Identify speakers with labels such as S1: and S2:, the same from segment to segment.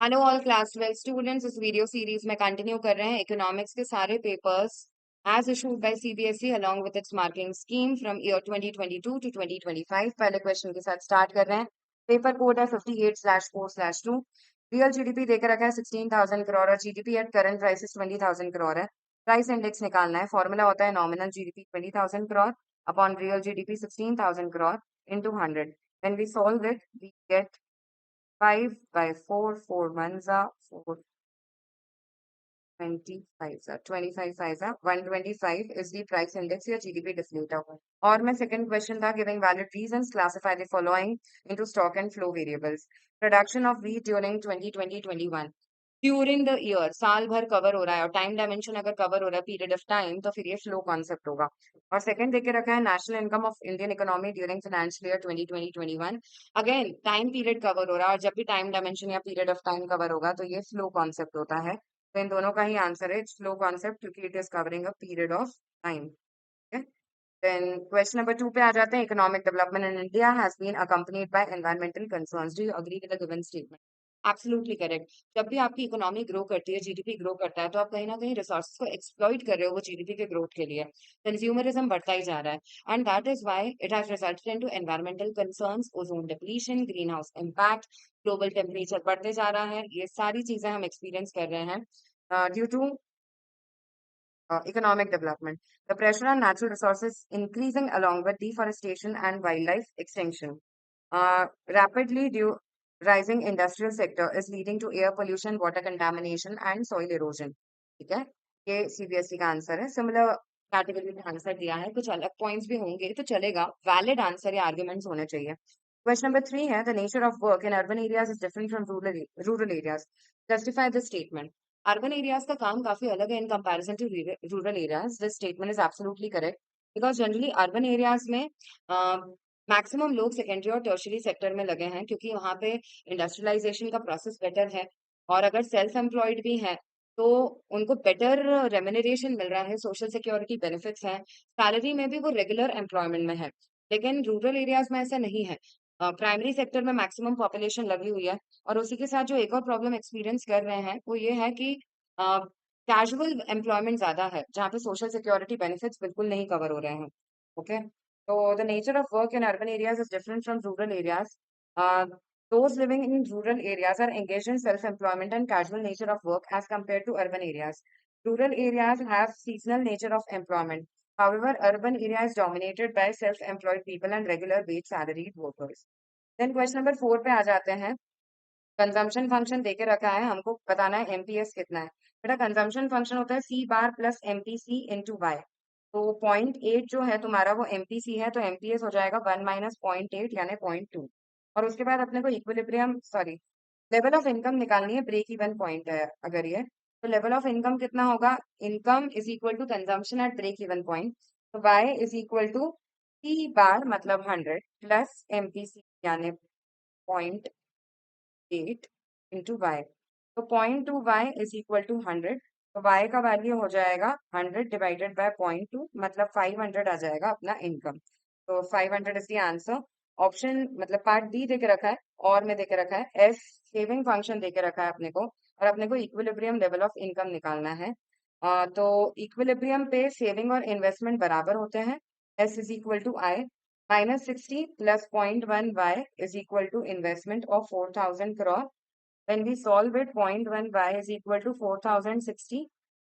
S1: Hello all class 12 students. इस video series में continue कर रहे हैं इकोनॉमिक्स के सारे papers as issued by CBSE along with its marking scheme from year 2022 to 2025। पहले क्वेश्चन के साथ स्टार्ट कर रहे हैं। पेपर कोड है 58/4/2। रियल जीडीपी देकर रखा है 16,000 करोड़ और GDP at current prices 20,000 crore है। प्राइस इंडेक्स निकालना है। फॉर्मूला होता है nominal GDP 20,000 crore upon real GDP 16,000 crore into 100. When we solve it, we get 5 by 4, 4 ones are 4, 25 are 25 fives are 125 is the price index या GDP deflator. और मैं second question था giving valid reasons, classify the following into stock and flow variables. Production of wheat during 2020-21. During the year साल भर cover हो रहा है और टाइम डायमेंशन अगर कवर हो रहा है पीरियड ऑफ टाइम तो फिर ये फ्लो कॉन्सेप्ट होगा। और सेकंड देके रखा है national income of Indian economy during financial year 2020-21। Again time period cover हो रहा है और जब भी टाइम डायमेंशन या पीरियड ऑफ टाइम कवर होगा तो ये फ्लो कॉन्सेप्ट होता है। तो इन दोनों का ही आंसर है फ्लो कॉन्सेप्ट क्योंकि it is covering a period of time. Then question number 2 पे आ जाते हैं। Economic development in India has been accompanied by environmental concerns. Do you agree with the given statement? Absolutely correct. जब भी आपकी economy grow करती है, GDP grow करता है, तो आप कहीं ना कहीं रिसोर्सेज को एक्सप्लॉइट कर रहे हो वो जीडीपी के ग्रोथ के लिए। कंज्यूमरिज्म बढ़ता ही जा रहा है and that is why it has resulted into environmental concerns, ozone depletion, green house impact, global temperature बढ़ते जा रहा है। ये सारी चीजें हम एक्सपीरियंस कर रहे हैं due to economic development. The pressure on natural resources increasing along with deforestation and wildlife extinction. Rapidly rising industrial sector is leading to air pollution, water contamination and soil erosion. ठीक है, ये CBSE का answer है। Similar category में answer दिया है, कुछ अलग पॉइंट्स भी होंगे तो चलेगा, वैलिड आंसर या आर्ग्यूमेंट्स होने चाहिए। क्वेश्चन नंबर 3 है the nature of work in urban areas is different from rural areas. Justify the statement. Urban areas का काम काफी अलग है in comparison to rural areas. This statement is absolutely correct because generally urban areas में maximum लोग secondary और tertiary sector में लगे हैं क्योंकि वहाँ पे इंडस्ट्रियलाइजेशन का प्रोसेस बेटर है। और अगर सेल्फ एम्प्लॉयड भी है तो उनको बेटर रेम्यूनरेशन मिल रहा है, सोशल सिक्योरिटी बेनिफिट्स हैं, सैलरी में भी वो रेगुलर एम्प्लॉयमेंट में है। लेकिन रूरल एरियाज में ऐसा नहीं है। प्राइमरी सेक्टर में मैक्सिमम पॉपुलेशन लगी हुई है और उसी के साथ जो एक और प्रॉब्लम एक्सपीरियंस कर रहे हैं वो ये है कि कैजुअल एम्प्लॉयमेंट ज्यादा है जहाँ पे सोशल सिक्योरिटी बेनिफिट्स बिल्कुल नहीं कवर हो रहे हैं। Okay, so the nature of work in urban areas is different from rural areas. Uh, those living in rural areas are engaged in self-employment and casual nature of work as compared to urban areas. Rural areas have seasonal nature of employment. However, urban area is dominated by self-employed people and regular wage salaried workers. Then question number 4 पे आ जाते हैं। Consumption function देके रखा है, हमको बताना है एमपीएस कितना है। बेटा कंजम्पशन फंक्शन होता है सी बार प्लस एमपीसी इंटू वाई। तो 0.8 जो है तुम्हारा वो एमपीसी है तो एमपीएस हो जाएगा 1 माइनस 0.8 यानी 0.2। और उसके बाद अपने को equilibrium sorry level of income निकालनी है, ब्रेक इवन पॉइंट है अगर ये। तो लेवल ऑफ इनकम कितना होगा? Income is equal to consumption at break even point. तो Y is equal to C bar मतलब 100 प्लस एमपीसी यानी 0.8 इंटू वाई। तो 0.2 वाई इज इक्वल टू 100। तो वाई का वैल्यू हो जाएगा 100 डिवाइडेड बाय 0.2 मतलब 500 आ जाएगा अपना इनकम। तो 500 इज द आंसर। ऑप्शन मतलब पार्ट डी देके रखा है और में देके रखा है एस सेविंग फंक्शन देके रखा है अपने को और अपने को इक्विलिब्रियम लेवल ऑफ इनकम निकालना है। तो इक्विलिब्रियम पे सेविंग और इन्वेस्टमेंट बराबर होते हैं। S is equal to I minus 60 plus 0.1 y is equal to investment of 4,000 crore. When we solve it, 0.1 y is equal to 4,060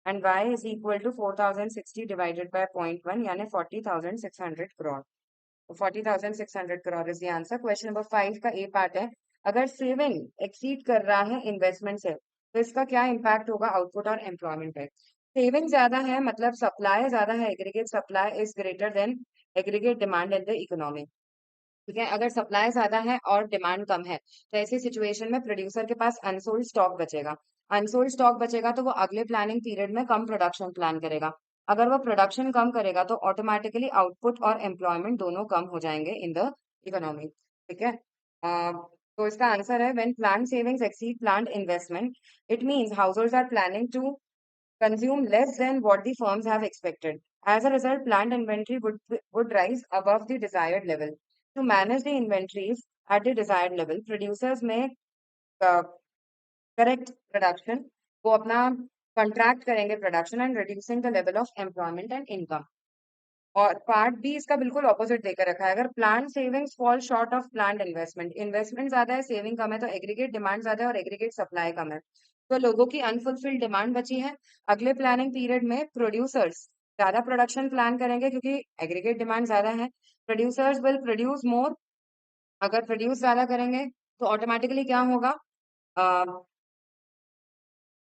S1: and y is equal to 4,060 divided by 0.1 यानी 40,600 crore. 40,600 crore is the answer. Question number 5 का A part है। अगर saving exceed कर रहा है investment से तो इसका क्या इम्पैक्ट होगा आउटपुट और एम्प्लॉयमेंट पे? सेविंग ज्यादा है मतलब सप्लाई ज्यादा है, aggregate supply is greater than aggregate demand in the economy. ठीक है, अगर सप्लाई ज्यादा है और डिमांड कम है तो ऐसी सिचुएशन में प्रोड्यूसर के पास अनसोल्ड स्टॉक बचेगा। अनसोल्ड स्टॉक बचेगा तो वो अगले प्लानिंग पीरियड में कम प्रोडक्शन प्लान करेगा। अगर वो प्रोडक्शन कम करेगा तो ऑटोमेटिकली आउटपुट और एम्प्लॉयमेंट दोनों कम हो जाएंगे इन द इकोनॉमी। ठीक है, तो इसका आंसर है when plan savings exceed plan investment it means households are planning to consume less than what the firms have expected. As a result, plant inventory would rise above the desired level. To manage the inventories at the desired level, producers may uh, correct production, वो अपना contract करेंगे production and reducing the level of employment and income. और part B इसका बिल्कुल opposite देकर रखा है, अगर plan savings fall short of plan investment, investment ज्यादा है सेविंग कम है, तो एग्रीगेट डिमांड ज्यादा है और एग्रीगेट सप्लाई कम है, तो लोगों की अनफुलफिल्ड डिमांड बची है। अगले प्लानिंग पीरियड में प्रोड्यूसर्स ज्यादा प्रोडक्शन प्लान करेंगे क्योंकि एग्रीगेट डिमांड ज्यादा है। प्रोड्यूसर्स विल प्रोड्यूस मोर, अगर प्रोड्यूस ज्यादा करेंगे तो ऑटोमेटिकली क्या होगा,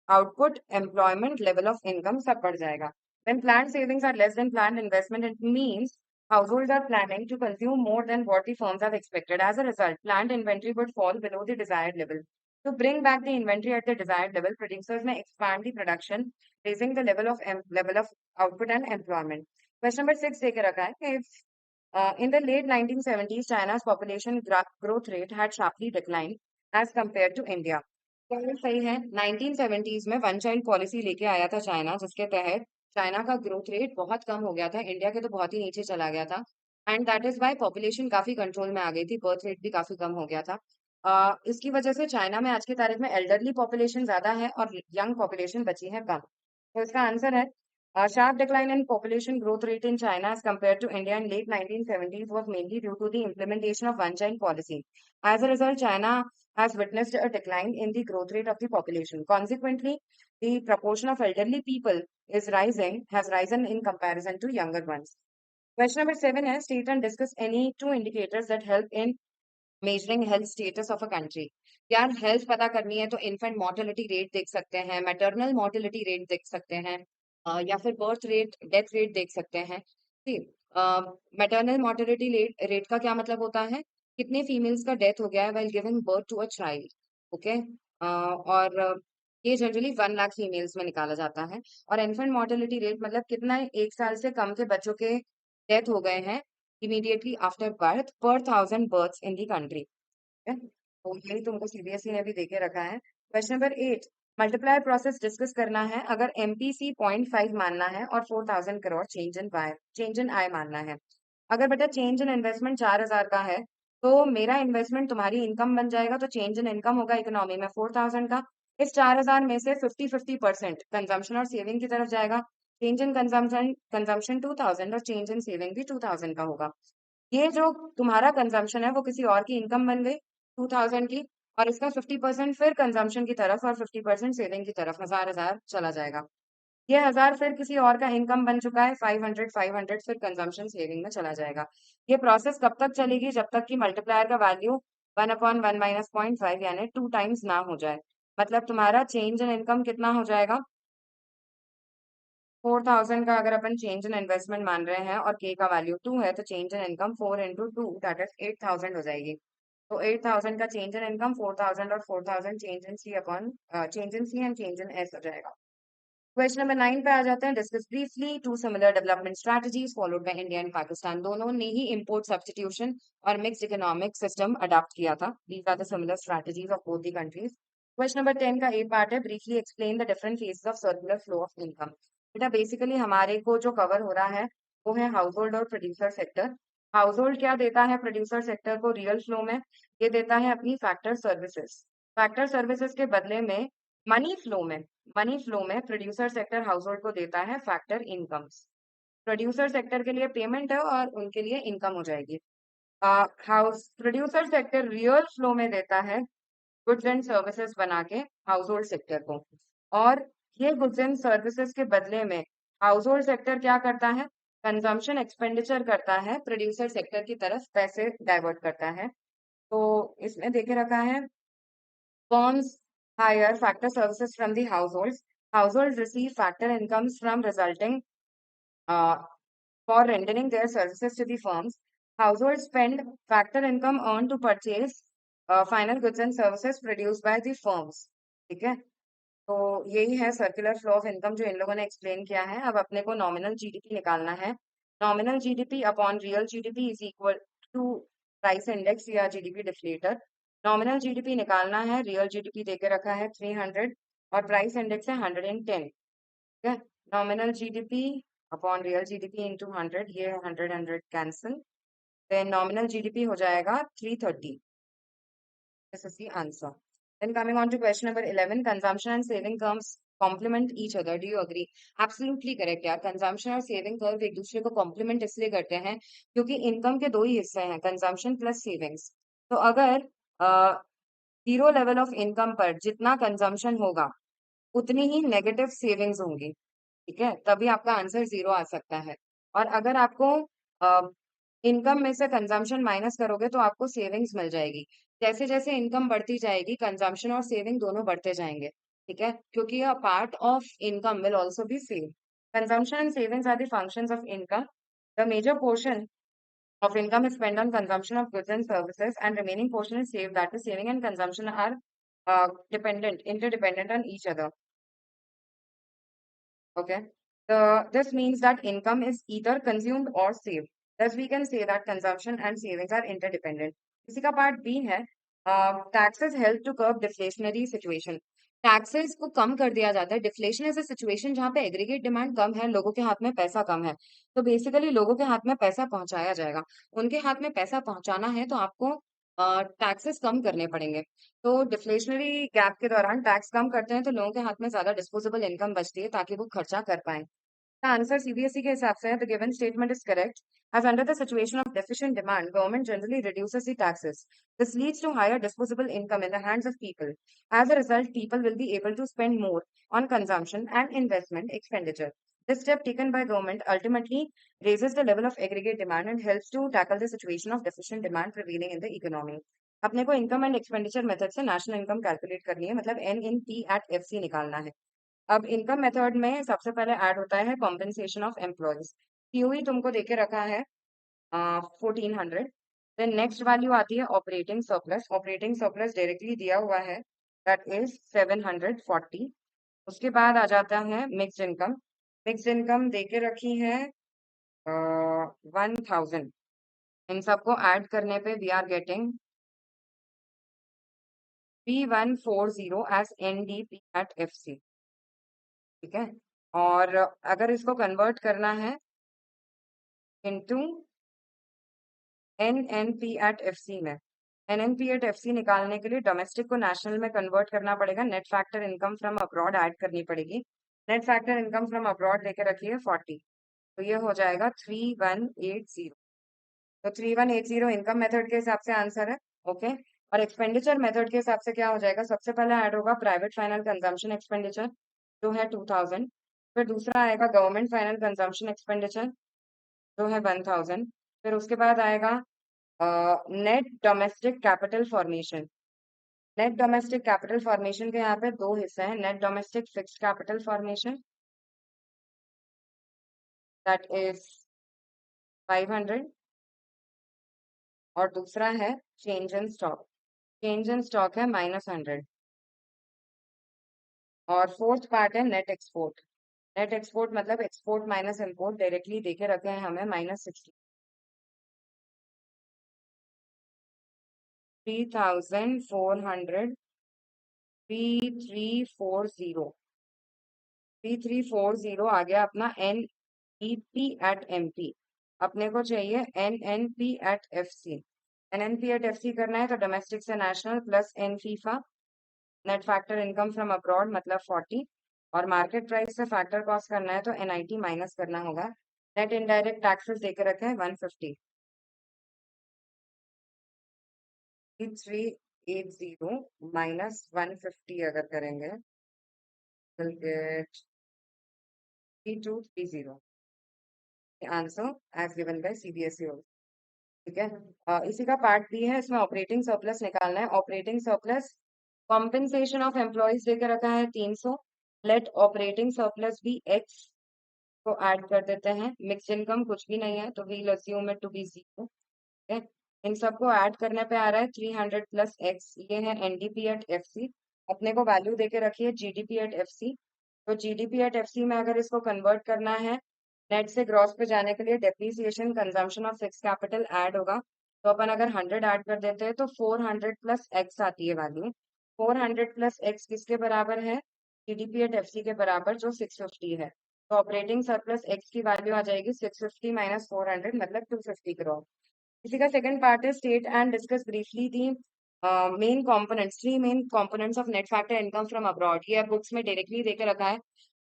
S1: output, employment, level of income सब बढ़ जाएगा। When planned savings are less than planned investment, it means households are planning to consume more than what the firms have expected. As a result, planned inventory would fall below the desired level. To bring back the inventory at the desired level, producers may expand the production, raising the level of output and employment. Question number 6 take रखा है कि if in the late 1970s, China's population growth rate had sharply declined as compared to India. तो सही है, 1970s में one child policy लेके आया था चाइना, जिसके तहत चाइना का ग्रोथ रेट बहुत कम हो गया था, इंडिया के तो बहुत ही नीचे चला गया था। And that is why population काफी कंट्रोल में आ गई थी, बर्थ रेट भी काफी कम हो गया था। इसकी वजह से चाइना में आज की तारीख में एल्डरली पॉपुलेशन ज्यादा है और यंग पॉपुलेशन बची है कम। तो इसका आंसर है sharp decline in population growth rate in China as compared to India in late 1970s was mainly due to the implementation of one-child policy. As a result, China has witnessed a decline in the growth rate of the population. Consequently, the proportion of elderly people has risen in comparison to younger ones. Question number 7 is state and discuss any two indicators that help in measuring health status of a country. यार health पता करनी है तो infant mortality rate देख सकते हैं, maternal mortality rate देख सकते हैं, या फिर बर्थ रेट, डेथ रेट देख सकते हैं। ठीक, मैटरनल मोर्टेलिटी रेट का क्या मतलब होता है, कितने फीमेल्स का डेथ हो गया है while giving birth to a child. Okay, और ये जनरली 1 लाख फीमेल्स में निकाला जाता है। और इन्फेंट मोर्टेलिटी रेट मतलब कितना 1 साल से कम के बच्चों के डेथ हो गए हैं immediately after birth per 1,000 births in the country. है? तो यही तुमको सीबीएसई ने भी देके रखा है। Question number 8, multiply process discuss करना है, अगर एमपीसी 0.5 मानना है और 4,000 करोड़ चेंज इन आय मानना है। अगर बेटा चेंज इन इन्वेस्टमेंट 4,000 का है, तो मेरा इन्वेस्टमेंट तुम्हारी इनकम बन जाएगा, तो चेंज इन इनकम होगा इकोनॉमी में 4,000 का। इस 4,000 में से 50-50% कंजम्पशन और सेविंग की तरफ जाएगा। चेंज इन कंजम्पशन 2,000 और चेंज इन सेविंग भी 2,000 का होगा। ये जो तुम्हारा कंजम्पशन है वो किसी और की इनकम बन गई 2,000 की, और इसका 50% फिर कंजम्पशन की तरफ और 50% सेविंग की तरफ, 1,000 चला जाएगा। ये 1,000 फिर किसी और का इनकम बन चुका है 500 फिर कंजम्पशन सेविंग में चला जाएगा। ये प्रोसेस कब तक चलेगी, जब तक कि मल्टीप्लायर का वैल्यू 1/1 माइनस 0.5 यानी 2 टाइम्स ना हो जाए। मतलब तुम्हारा चेंज इन इनकम कितना हो जाएगा, 4,000 का अगर अपन चेंज इन इन्वेस्टमेंट मान रहे हैं और के का वैल्यू 2 है, तो change in income 4 × 2 that is 8,000 हो जाएगी। तो 8,000 का चेंज इन इनकम 4,000 और 4,000 change in C and change in S हो जाएगा। क्वेश्चन नंबर 9 पे आ जाते हैं, discuss briefly two similar development strategies followed by India and Pakistan. दोनों ने ही इंपोर्ट सब्स्टिट्यूशन और मिक्स्ड इकोनॉमिक सिस्टम अडॉप्ट किया था। These are the similar strategies of both the countries. Question number 10 का ए पार्ट है, briefly explain the different phases of circular flow of income. बेटा basically हमारे को जो कवर हो रहा है वो है हाउस होल्ड और प्रोड्यूसर सेक्टर। हाउस होल्ड क्या देता है प्रोड्यूसर सेक्टर को रियल फ्लो में, ये देता है अपनी फैक्टर सर्विसेज। फैक्टर सर्विसेज के बदले में मनी फ्लो में मनी फ्लो में प्रोड्यूसर सेक्टर हाउस होल्ड को देता है फैक्टर इनकम्स। प्रोड्यूसर सेक्टर के लिए पेमेंट है और उनके लिए इनकम हो जाएगी। House producer sector real flow में देता है गुड्स एंड सर्विसेज बना के हाउस होल्ड सेक्टर को, और ये गुड्स एंड सर्विसेज के बदले में हाउस होल्ड सेक्टर क्या करता है, कंजम्पशन एक्सपेंडिचर करता है, प्रोड्यूसर सेक्टर की तरफ पैसे डाइवर्ट करता है। तो इसमें देखे रखा है, firms hire factor services from the households. Households receive factor incomes from resulting uh, for rendering their services to the firms. Households spend factor income earned to purchase final goods and services produced by the firms. ठीक है, तो यही है circular flow of income जो इन लोगों ने explain किया है। अब अपने को नॉमिनल जीडीपी निकालना है। Nominal GDP upon real GDP is equal to price index या जीडीपी डिफ्लेटर। नॉमिनल जीडीपी निकालना है, रियल जीडीपी देके रखा है 300 और प्राइस इंडेक्स है 110। ठीक है, nominal GDP upon real GDP into 100, ये 100 कैंसिल, देन नॉमिनल जीडीपी हो जाएगा 330। This is the answer. Then coming on to question number 11, consumption and saving terms complement each other. Do you agree? Absolutely correct यार. Consumption और saving curve एक दूसरे को complement इसलिए करते हैं क्योंकि इनकम के दो ही हिस्से हैं, कंजम्पशन प्लस सेविंग्स. तो अगर जीरो लेवल ऑफ इनकम पर जितना कंजम्पशन होगा उतनी ही नेगेटिव सेविंग्स होंगी. ठीक है, तभी आपका आंसर जीरो आ सकता है. और अगर आपको इनकम में से कंजम्पशन माइनस करोगे तो आपको सेविंग्स मिल जाएगी. जैसे जैसे इनकम बढ़ती जाएगी कंजम्पशन और सेविंग दोनों बढ़ते जाएंगे. ठीक है, क्योंकि a part of income will also be save. Consumption and savings are the functions of income. The major portion of income is spent on consumption of goods and services, and remaining portion is saved. That is, saving and consumption are interdependent on each other. Okay. This means that income is either consumed or saved. Thus, we can say that consumption and savings are interdependent. इसी का part B है, taxes help to curb deflationary situation. Taxes को कम कर दिया जाता है. Deflation ऐसे situation जहाँ पे एग्रीगेट डिमांड कम है, लोगों के हाथ में पैसा कम है. तो बेसिकली लोगों के हाथ में पैसा पहुंचाया जाएगा. उनके हाथ में पैसा पहुंचाना है तो आपको टैक्सेस कम करने पड़ेंगे. तो डिफ्लेशनरी गैप के दौरान टैक्स कम करते हैं तो लोगों के हाथ में ज्यादा डिस्पोजेबल इनकम बचती है ताकि वो खर्चा कर पाए. The answer CBSE के हिसाब से है, the given statement is correct. As under the situation of deficient demand, government generally reduces the taxes. This leads to higher disposable income in the hands of people. As a result, people will be able to spend more on consumption and investment expenditure. This step taken by government ultimately raises the level of aggregate demand and helps to tackle the situation of deficient demand prevailing in the economy. अपने को income and expenditure method से national income calculate करनी है, मतलब NNP@FC निकालना है. अब income method में सबसे पहले ऐड होता है कॉम्पेंसेशन ऑफ एम्प्लॉयज. सीओई तुमको देके रखा है 1400. देन नेक्स्ट वैल्यू आती है operating surplus. Operating surplus directly दिया हुआ है, दैट इज 740. उसके बाद आ जाता है मिक्स्ड इनकम. मिक्स्ड इनकम देके रखी है 1000. इन सबको ऐड करने पे we are getting 3140 as NDP@FC. ठीक है, और अगर इसको कन्वर्ट करना है इनटू NNP@FC में, NNP@FC निकालने के लिए डोमेस्टिक को नेशनल में कन्वर्ट करना पड़ेगा. Net factor income from abroad add करनी पड़ेगी. Net factor income from abroad लेके रखिए 40. तो ये हो जाएगा 3180. तो 3180 इनकम मेथड के हिसाब से आंसर है. ओके. और एक्सपेंडिचर मेथड के हिसाब से क्या हो जाएगा, सबसे पहले ऐड होगा प्राइवेट फाइनल कंजम्पशन एक्सपेंडिचर जो है 2000. फिर दूसरा आएगा गवर्नमेंट फाइनल कंजम्पशन एक्सपेंडिचर जो है 1000. फिर उसके बाद आएगा net domestic capital formation. Net domestic capital formation के यहाँ पे दो हिस्से हैं. Net domestic fixed capital formation that is 500, और दूसरा है change in stock. Change in stock है -100. और फोर्थ पार्ट है नेट एक्सपोर्ट. नेट एक्सपोर्ट मतलब एक्सपोर्ट माइनस इम्पोर्ट डायरेक्टली देके रखे हैं हमें -60. 3400 3340. 3340 आ गया अपना NEP@MP. अपने को चाहिए NNP@FC. NNP@FC करना है तो डोमेस्टिक से national plus NFIFA. Net factor income from abroad मतलब 40. और मार्केट प्राइस से फैक्टर कॉस्ट करना है तो NIT माइनस करना होगा. नेट इनडायरेक्ट टैक्सेस देकर रखे हैं 150. 380 -150 अगर करेंगे will get 3230. Answer as given by CBSE. ठीक है, इसी का पार्ट बी है, इसमें ऑपरेटिंग सरप्लस निकालना है. Operating surplus compensation of employees देकर रखा है 300. Let operating surplus be X को ऐड कर देते हैं. मिक्स इनकम कुछ भी नहीं है तो we'll assume it to be 0. ठीक है, इन सबको ऐड करने पे आ रहा है 300 + x. ये है NDP@FC. अपने को वैल्यू देके रखिए GDP@FC. तो GDP@FC में अगर इसको कन्वर्ट करना है नेट से ग्रॉस पे जाने के लिए depreciation consumption of fix capital add होगा. तो अपन अगर 100 ऐड कर देते हैं तो 400 + x आती है वैल्यू. 400 + x किसके बराबर है, GDP@FC के बराबर जो 650 है. तो ऑपरेटिंग सरप्लस x की वैल्यू आ जाएगी 650 - 400 मतलब 250 करोड़. इसी का सेकंड पार्ट है state and discuss briefly the main components, three main components of net factor income from abroad, ये बुक्स में डायरेक्टली देके रखा है।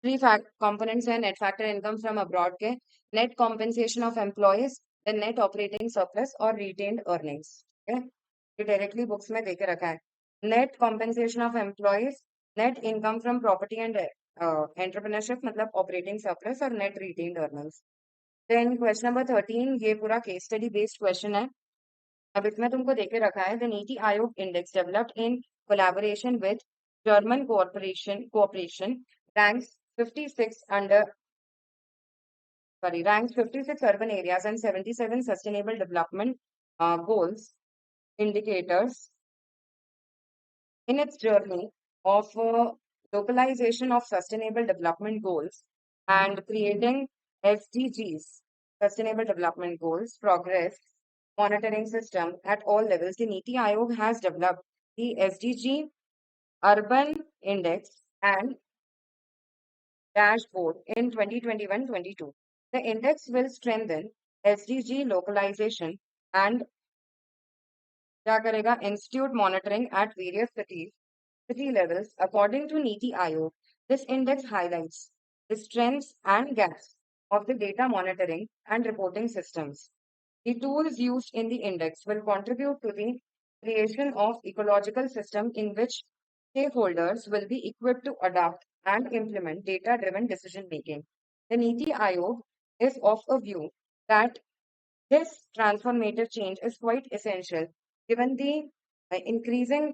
S1: थ्री कंपोनेंट्स है net factor income from abroad के: net compensation of employees, then net operating surplus और retained earnings. ये directly books में देके रखा है। Net compensation of employees, net income from property and entrepreneurship मतलब ऑपरेटिंग सरप्लस, और net retained earnings. Then question number 13, ये पूरा केस स्टडी बेस्ड क्वेश्चन है। अब इसमें तुमको देके रखा है the NITI Aayog index developed in collaboration with German cooperation ranks 56 under sorry ranks 56 urban areas and 77 sustainable development goals indicators in its journey of localization of sustainable development goals and creating SDGs, Sustainable Development Goals, progress monitoring system at all levels. The Niti Aayog has developed the SDG Urban Index and dashboard in 2021-22. The index will strengthen SDG localization and क्या करेगा institute monitoring at various city levels. According to Niti Aayog, this index highlights the strengths and gaps of the data monitoring and reporting systems. The tools used in the index will contribute to the creation of ecological system in which stakeholders will be equipped to adopt and implement data-driven decision making. The Niti Aayog is of a view that this transformative change is quite essential given the increasing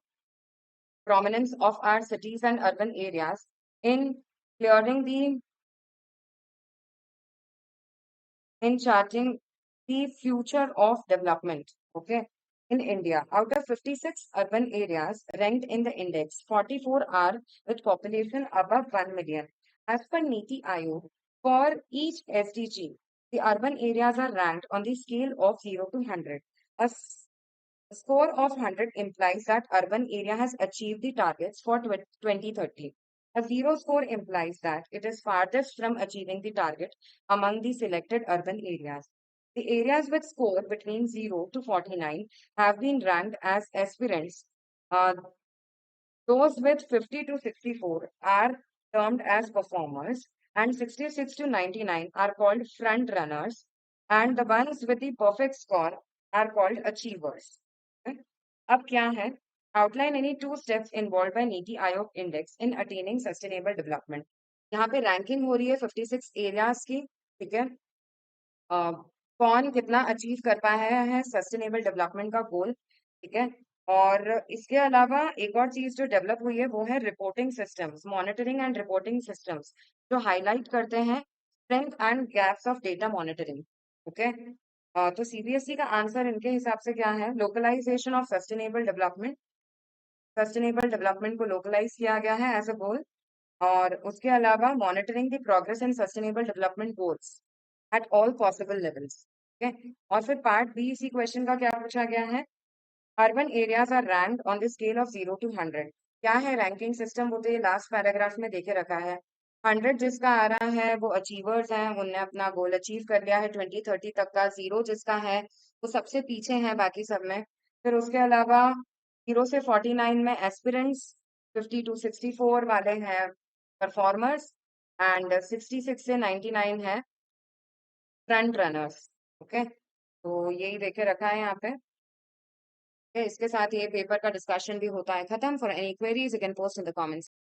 S1: prominence of our cities and urban areas in clearing the in charting the future of development. Okay. In India, out of 56 urban areas ranked in the index, 44 are with population above 1 million. As per Niti Aayog, for each SDG, the urban areas are ranked on the scale of 0 to 100. A score of 100 implies that urban area has achieved the targets for 2030. A zero score implies that it is farthest from achieving the target among the selected urban areas. The areas with score between 0 to 49 have been ranked as aspirants. Uh, those with 50 to 64 are termed as performers, and 66 to 99 are called front runners, and the ones with the perfect score are called achievers. अब क्या है? Outline any two steps involved by Niti Aayog Index in attaining sustainable development. यहाँ पे ranking हो रही है 56 areas की, ठीक है। कौन कितना अचीव कर पाया है सस्टेनेबल डेवलपमेंट का गोल, ठीक है। और इसके अलावा एक और चीज जो डेवलप हुई है वो है reporting systems, monitoring and reporting systems, जो हाईलाइट करते हैं strength and gaps of data monitoring. Okay. तो सीबीएसई का आंसर इनके हिसाब से क्या है? लोकलाइजेशन ऑफ सस्टेनेबल डेवलपमेंट को लोकलाइज किया गया है एज अ गोल, और उसके अलावा monitoring the progress in sustainable development goals at all possible levels. ठीक है। और फिर पार्ट बी इसी क्वेश्चन का क्या पूछा गया है? Urban areas are ranked on the scale of 0 to 100। क्या है रैंकिंग सिस्टम? वो तो ये लास्ट पैराग्राफ में देके रखा है। 100 जिसका आ रहा है वो अचीवर्स हैं, उनने अपना गोल अचीव कर लिया है 2030 तक का। 0 जिसका है वो सबसे पीछे है बाकी सब में। फिर उसके अलावा 0 से 49 में एस्पिरेंट्स, 50 to 64 वाले हैं परफॉर्मर्स, एंड 66 से 99 है फ्रंट रनर्स। ओके। तो यही देखे रखा है यहाँ पे। इसके साथ ये पेपर का डिस्कशन भी होता है खत्म। For any queries you can post in the comments.